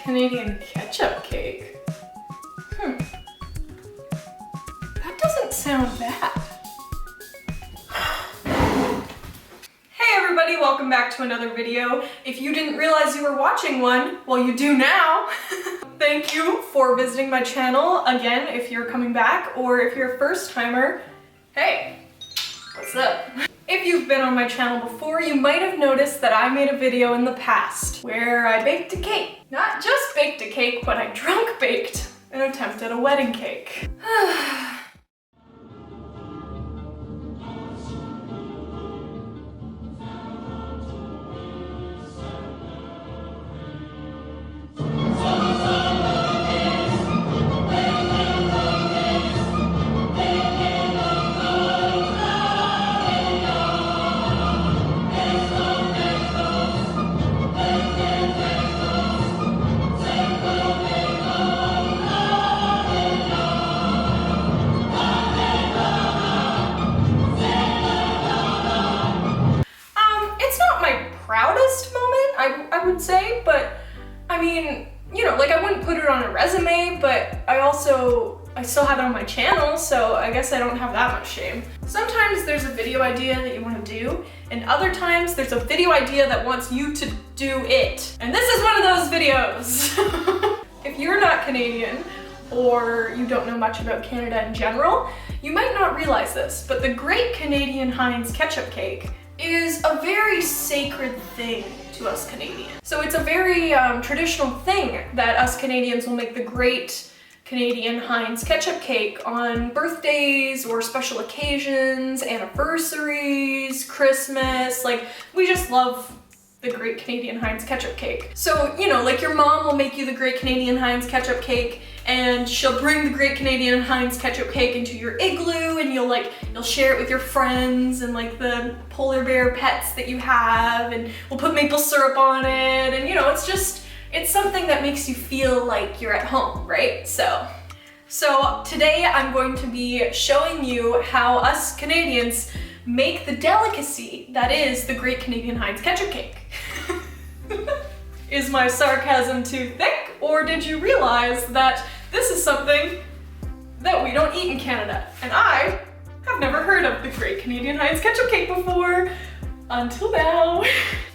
Canadian ketchup cake. That doesn't sound bad. Hey everybody, welcome back to another video. If you didn't realize you were watching one, well you do now. Thank you for visiting my channel again if you're coming back, or if you're a first timer, hey, what's up? If you've been on my channel before, you might have noticed that I made a video in the past where I baked a cake. Not just baked a cake, but I drunk baked an attempt at a wedding cake. Proudest moment, I would say, but I mean, you know, like I wouldn't put it on a resume, but I still have it on my channel, so I guess I don't have that much shame. Sometimes there's a video idea that you want to do, and other times there's a video idea that wants you to do it. And this is one of those videos. If you're not Canadian, or you don't know much about Canada in general, you might not realize this, but the Great Canadian Heinz ketchup cake is a very sacred thing to us Canadians. So it's a very traditional thing that us Canadians will make the Great Canadian Heinz ketchup cake on birthdays or special occasions, anniversaries, Christmas. Like, we just love the Great Canadian Heinz ketchup cake. So, you know, like your mom will make you the Great Canadian Heinz ketchup cake, and she'll bring the Great Canadian Heinz ketchup cake into your igloo, and you'll share it with your friends and like the polar bear pets that you have, and we'll put maple syrup on it, and you know, it's something that makes you feel like you're at home, right? So today I'm going to be showing you how us Canadians make the delicacy that is the Great Canadian Heinz ketchup cake. Is my sarcasm too thick, or did you realize that this is something that we don't eat in Canada? And I have never heard of the Great Canadian Heinz ketchup cake before, until now.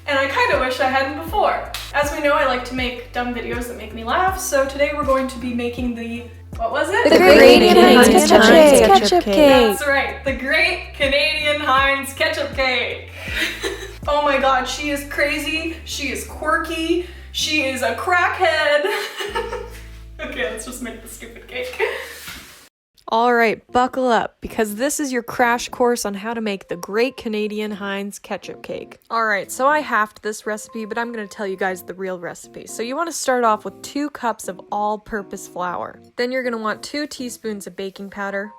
And I kind of wish I hadn't before. As we know, I like to make dumb videos that make me laugh, so today we're going to be making the, what was it? The Great Canadian Heinz ketchup cake. That's right, the Great Canadian Heinz ketchup cake. Oh my god, she is crazy, she is quirky, she is a crackhead. Okay, let's just make the stupid cake. Alright, buckle up, because this is your crash course on how to make the Great Canadian Heinz ketchup cake. Alright, so I halved this recipe, but I'm going to tell you guys the real recipe. So you want to start off with 2 cups of all-purpose flour. Then you're going to want 2 teaspoons of baking powder,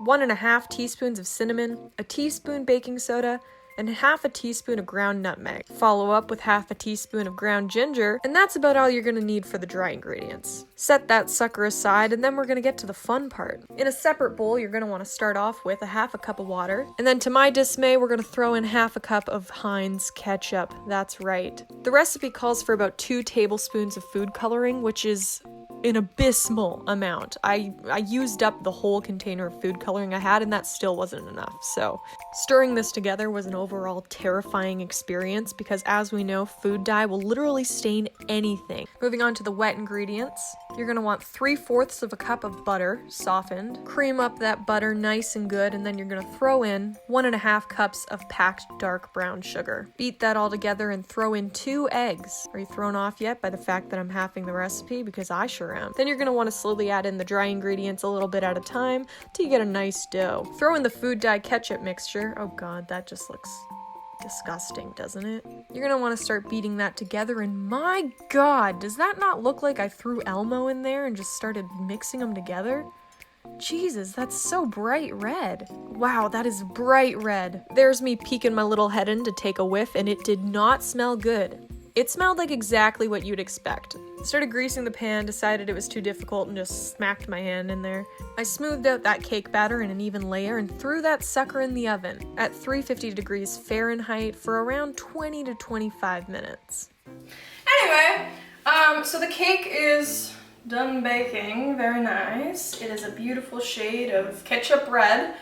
1.5 teaspoons of cinnamon, a teaspoon baking soda, and 1/2 teaspoon of ground nutmeg. Follow up with 1/2 teaspoon of ground ginger, and that's about all you're gonna need for the dry ingredients. Set that sucker aside, and then we're gonna get to the fun part. In a separate bowl, you're gonna wanna start off with 1/2 cup of water, and then to my dismay, we're gonna throw in 1/2 cup of Heinz ketchup. That's right. The recipe calls for about 2 tablespoons of food coloring, which is an abysmal amount. I used up the whole container of food coloring I had, and that still wasn't enough. So stirring this together was an overall terrifying experience, because as we know, food dye will literally stain anything. Moving on to the wet ingredients, you're gonna want 3/4 of a cup of butter, softened. Cream up that butter nice and good, and then you're gonna throw in 1.5 cups of packed dark brown sugar. Beat that all together and throw in 2 eggs. Are you thrown off yet by the fact that I'm halving the recipe? Because I sure am. Then you're gonna want to slowly add in the dry ingredients a little bit at a time till you get a nice dough. Throw in the food dye ketchup mixture. Oh god, that just looks disgusting, doesn't it? You're gonna want to start beating that together, and my god, does that not look like I threw Elmo in there and just started mixing them together? Jesus, that's so bright red. Wow, that is bright red. There's me peeking my little head in to take a whiff, and it did not smell good. It smelled like exactly what you'd expect. Started greasing the pan, decided it was too difficult, and just smacked my hand in there. I smoothed out that cake batter in an even layer and threw that sucker in the oven at 350 degrees Fahrenheit for around 20 to 25 minutes. Anyway, So the cake is done baking, very nice. It is a beautiful shade of ketchup red.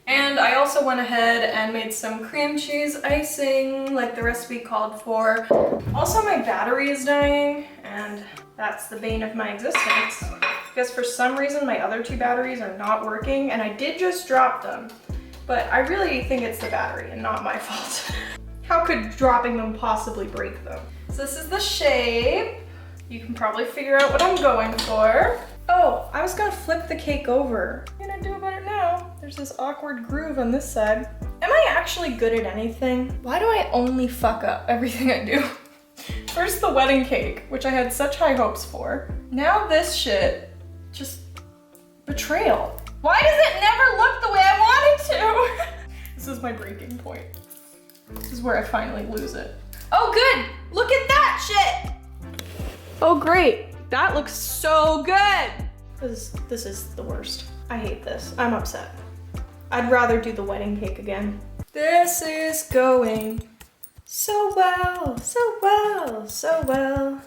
And I also went ahead and made some cream cheese icing like the recipe called for. Also, my battery is dying, and that's the bane of my existence. Because for some reason my other 2 batteries are not working, and I did just drop them. But I really think it's the battery and not my fault. How could dropping them possibly break them? So this is the shape. You can probably figure out what I'm going for. Oh, I was gonna flip the cake over. What am I gonna do about it now? There's this awkward groove on this side. Am I actually good at anything? Why do I only fuck up everything I do? First the wedding cake, which I had such high hopes for. Now this shit, just betrayal. Why does it never look the way I want it to? This is my breaking point. This is where I finally lose it. Oh good, look at that shit! Oh great. That looks so good! This is the worst. I hate this. I'm upset. I'd rather do the wedding cake again. This is going so well, so well, so well.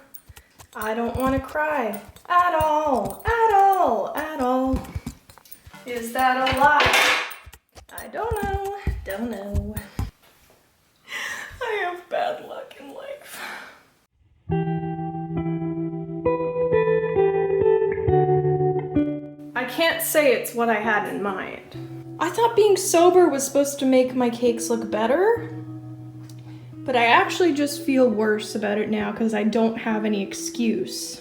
I don't want to cry at all, at all, at all. Is that a lie? I don't know, don't know. I have bad luck in life. I can't say it's what I had in mind. I thought being sober was supposed to make my cakes look better, but I actually just feel worse about it now because I don't have any excuse.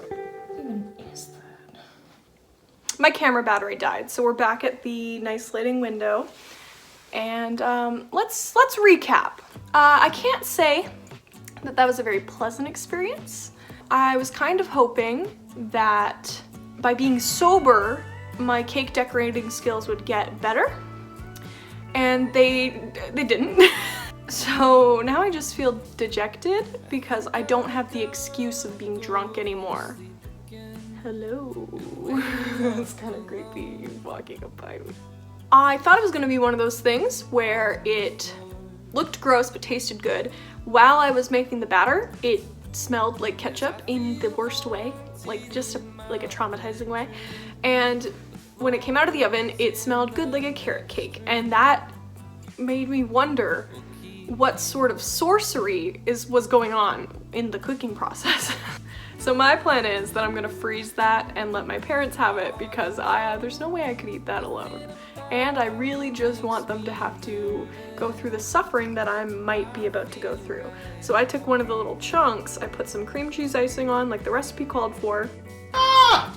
What even is that? My camera battery died, so we're back at the nice lighting window, and let's recap. I can't say that was a very pleasant experience. I was kind of hoping that by being sober, my cake decorating skills would get better, and they didn't. So now I just feel dejected because I don't have the excuse of being drunk anymore. Hello. It's kind of creepy walking up by me. I thought it was gonna be one of those things where it looked gross but tasted good. While I was making the batter, it smelled like ketchup in the worst way, like just like a traumatizing way. And when it came out of the oven, it smelled good like a carrot cake. And that made me wonder what sort of sorcery was going on in the cooking process. So my plan is that I'm gonna freeze that and let my parents have it because there's no way I could eat that alone. And I really just want them to have to go through the suffering that I might be about to go through. So I took one of the little chunks, I put some cream cheese icing on like the recipe called for. Ah!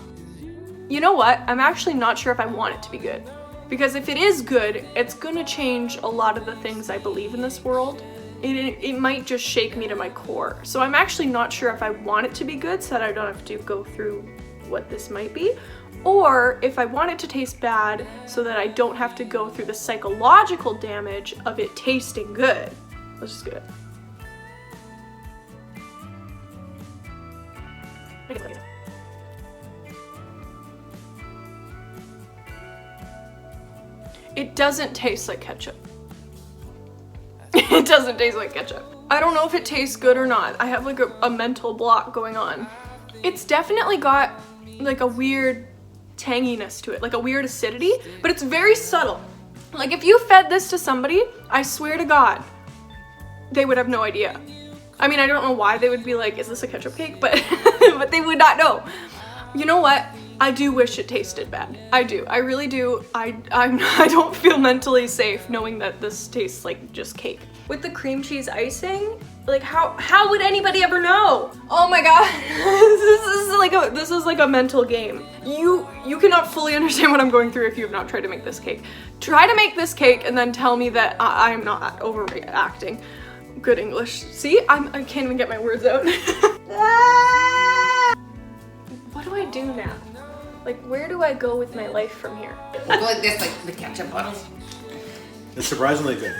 You know what? I'm actually not sure if I want it to be good. Because if it is good, it's gonna change a lot of the things I believe in this world. It might just shake me to my core. So I'm actually not sure if I want it to be good so that I don't have to go through what this might be, or if I want it to taste bad so that I don't have to go through the psychological damage of it tasting good. Let's just do it. It doesn't taste like ketchup. It doesn't taste like ketchup. I don't know if it tastes good or not. I have like a mental block going on. It's definitely got like a weird tanginess to it, like a weird acidity, but it's very subtle. Like if you fed this to somebody, I swear to God, they would have no idea. I mean, I don't know why they would be like, is this a ketchup cake? But, but they would not know. You know what? I do wish it tasted bad. I do. I really do. I don't feel mentally safe knowing that this tastes like just cake. With the cream cheese icing, like how would anybody ever know? Oh my God, this is like a mental game. You cannot fully understand what I'm going through if you have not tried to make this cake. Try to make this cake and then tell me that I'm not overreacting. Good English. See, I can't even get my words out. What do I do now? Like, where do I go with my life from here? We'll go like this, like the ketchup bottles. It's surprisingly good.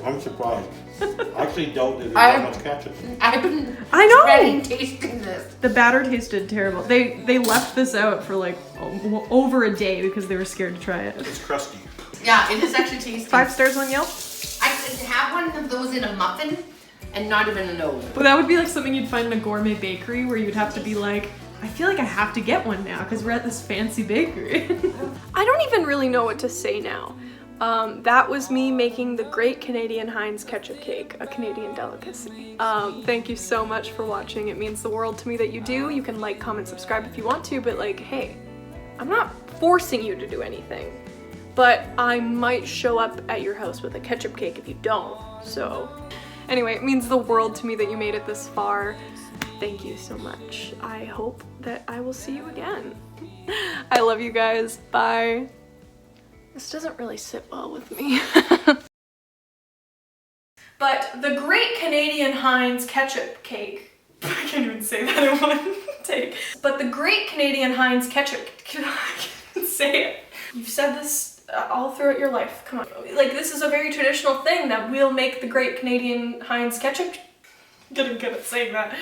I'm surprised. I actually don't think there's that much ketchup. I've been tasting this. The batter tasted terrible. They left this out for like over a day because they were scared to try it. It's crusty. Yeah, it is actually tasty. 5 stars on Yelp? I could have one of those in a muffin and not even a no. Well, that would be like something you'd find in a gourmet bakery where you'd have to be like, I feel like I have to get one now because we're at this fancy bakery. I don't even really know what to say now. That was me making the Great Canadian Heinz ketchup cake, a Canadian delicacy. Thank you so much for watching. It means the world to me that you do. You can like, comment, subscribe if you want to, but like, hey, I'm not forcing you to do anything. But I might show up at your house with a ketchup cake if you don't, so. Anyway, it means the world to me that you made it this far. Thank you so much. I hope that I will see you again. I love you guys. Bye. This doesn't really sit well with me. But the Great Canadian Heinz ketchup cake, I can't even say that in one take. But the Great Canadian Heinz ketchup, I can't say it. You've said this all throughout your life, come on. Like, this is a very traditional thing that we'll make the Great Canadian Heinz ketchup. Getting good at saying that.